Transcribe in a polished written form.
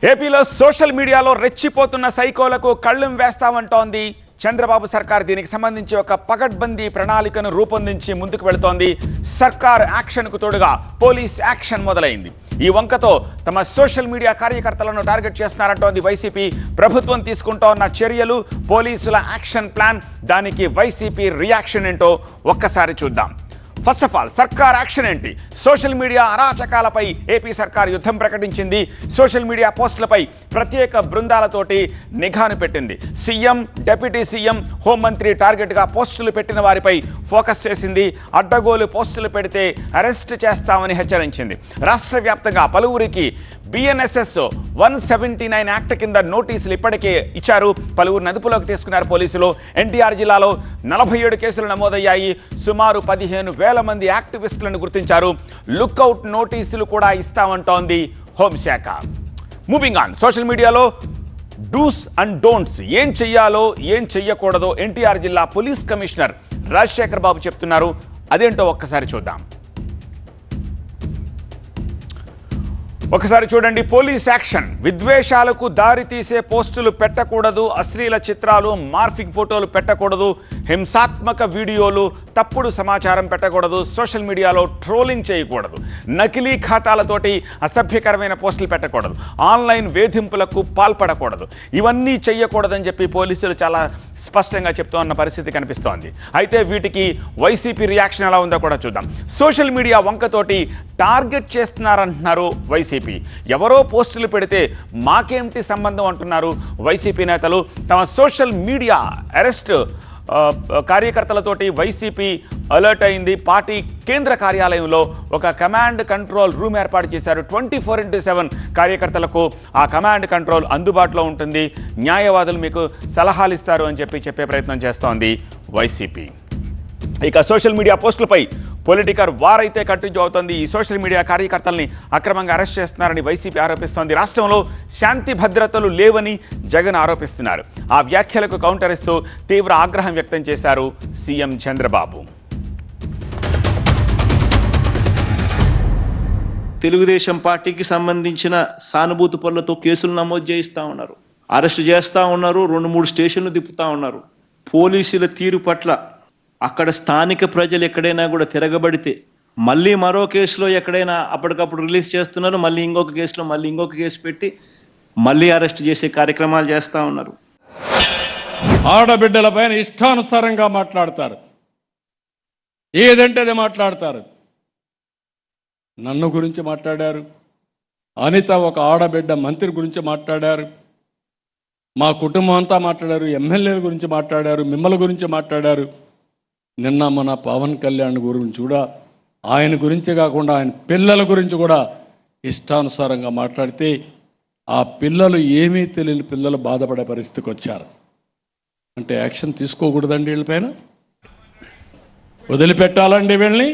ఏపీలో సోషల్ మీడియాలో రెచ్చిపోతున్న సైకోలకు కళ్ళెం వేస్తామంటోంది చంద్రబాబు సర్కార్. దీనికి సంబంధించి ఒక పకడ్బందీ ప్రణాళికను రూపొందించి ముందుకు వెళుతోంది. సర్కార్ యాక్షన్కు తోడుగా పోలీస్ యాక్షన్ మొదలైంది. ఈ వంకతో తమ సోషల్ మీడియా కార్యకర్తలను టార్గెట్ చేస్తున్నారంటోంది వైసీపీ. ప్రభుత్వం తీసుకుంటోన్న చర్యలు, పోలీసుల యాక్షన్ ప్లాన్, దానికి వైసీపీ రియాక్షన్ ఏంటో ఒక్కసారి చూద్దాం. ఫస్ట్ ఆఫ్ ఆల్ సర్కార్ యాక్షన్ ఏంటి? సోషల్ మీడియా అరాచకాలపై ఏపీ సర్కార్ యుద్ధం ప్రకటించింది. సోషల్ మీడియా పోస్టులపై ప్రత్యేక బృందాలతోటి నిఘాను పెట్టింది. సీఎం, డిప్యూటీ సీఎం, హోంమంత్రి టార్గెట్గా పోస్టులు పెట్టిన వారిపై ఫోకస్ చేసింది. అడ్డగోలు పోస్టులు పెడితే అరెస్ట్ చేస్తామని హెచ్చరించింది. రాష్ట్ర వ్యాప్తంగా పలువురికి BNSS 179 యాక్ట్ కింద నోటీసులు ఇప్పటికే ఇచ్చారు. పలువురు అదుపులోకి తీసుకున్నారు పోలీసులు. ఎన్టీఆర్ జిల్లాలో 47 కేసులు నమోదయ్యాయి. సుమారు 15,000 మంది యాక్టివిస్టులను గుర్తించారు. లుక్అవుట్ నోటీసులు కూడా ఇస్తామంటోంది హోంశాఖ. మూవింగ్ ఆన్, సోషల్ మీడియాలో డూస్ అండ్ డోంట్స్, ఏం చెయ్యాలో ఏం చెయ్యకూడదో ఎన్టీఆర్ జిల్లా పోలీస్ కమిషనర్ రాజశేఖర్ బాబు చెప్తున్నారు. అదేంటో ఒక్కసారి చూద్దాం. ఒకసారి చూడండి పోలీస్ యాక్షన్. విద్వేషాలకు దారి తీసే పోస్టులు పెట్టకూడదు, అశ్లీల చిత్రాలు, మార్ఫింగ్ ఫోటోలు పెట్టకూడదు, హింసాత్మక వీడియోలు, తప్పుడు సమాచారం పెట్టకూడదు, సోషల్ మీడియాలో ట్రోలింగ్ చేయకూడదు, నకిలీ ఖాతాలతోటి అసభ్యకరమైన పోస్టులు పెట్టకూడదు, ఆన్లైన్ వేధింపులకు పాల్పడకూడదు. ఇవన్నీ చెయ్యకూడదని చెప్పి పోలీసులు చాలా స్పష్టంగా చెప్తున్న పరిస్థితి కనిపిస్తోంది. అయితే వీటికి వైసీపీ రియాక్షన్ ఎలా ఉందో కూడా చూద్దాం. సోషల్ మీడియా వంకతోటి టార్గెట్ చేస్తున్నారంటున్నారు వైసీపీ. ఎవరో పోస్టులు పెడితే మాకేమిటి సంబంధం అంటున్నారు వైసీపీ నేతలు. తమ సోషల్ మీడియా అరెస్ట్ కార్యకర్తలతోటి వైసీపీ అలర్ట్ అయింది. పార్టీ కేంద్ర కార్యాలయంలో ఒక కమాండ్ కంట్రోల్ రూమ్ ఏర్పాటు చేశారు. 24/7 కార్యకర్తలకు ఆ కమాండ్ కంట్రోల్ అందుబాటులో ఉంటుంది. న్యాయవాదులు మీకు సలహాలు ఇస్తారు అని చెప్పే ప్రయత్నం చేస్తోంది వైసీపీ. ఇక సోషల్ మీడియా పోస్టులపై పొలిటికల్ వార్ అయితే కంటిన్యూ అవుతుంది. ఈ సోషల్ మీడియా కార్యకర్తల్ని అక్రమంగా అరెస్ట్ చేస్తున్నారని వైసీపీ ఆరోపిస్తోంది. రాష్ట్రంలో శాంతి భద్రతలు లేవని జగన్ ఆరోపిస్తున్నారు. ఆ వ్యాఖ్యలకు కౌంటర్ ఇస్తూ తీవ్ర ఆగ్రహం వ్యక్తం చేశారు సీఎం చంద్రబాబు. తెలుగుదేశం పార్టీకి సంబంధించిన సానుభూతి పనులతో కేసులు నమోదు చేయిస్తూ ఉన్నారు, అరెస్టు చేస్తూ ఉన్నారు, 2-3 స్టేషన్లు తిప్పుతూ ఉన్నారు. పోలీసుల తీరు పట్ల అక్కడ స్థానిక ప్రజలు ఎక్కడైనా కూడా తిరగబడితే మళ్ళీ మరో కేసులో ఎక్కడైనా అప్పటికప్పుడు రిలీజ్ చేస్తున్నారు, మళ్ళీ ఇంకొక కేసులో మళ్ళీ ఇంకొక కేసు పెట్టి మళ్ళీ అరెస్ట్ చేసే కార్యక్రమాలు చేస్తూ ఉన్నారు. ఆడబిడ్డల పైన ఇష్టానుసారంగా మాట్లాడతారు, ఏదంటే అది మాట్లాడతారు. నన్ను గురించి మాట్లాడారు, అనిత ఒక ఆడబిడ్డ మంత్రి గురించి మాట్లాడారు, మా కుటుంబం అంతా మాట్లాడారు, ఎమ్మెల్యేల గురించి మాట్లాడారు, మిమ్మల్ని గురించి మాట్లాడారు. నిన్న మన పవన్ కళ్యాణ్ గురించి కూడా, ఆయన గురించి కాకుండా ఆయన పిల్లల గురించి కూడా ఇష్టానుసారంగా మాట్లాడితే ఆ పిల్లలు ఏమీ తెలియని పిల్లలు బాధపడే పరిస్థితికి వచ్చారు. అంటే యాక్షన్ తీసుకోకూడదండి, వీళ్ళపైన వదిలిపెట్టాలండి వీళ్ళని.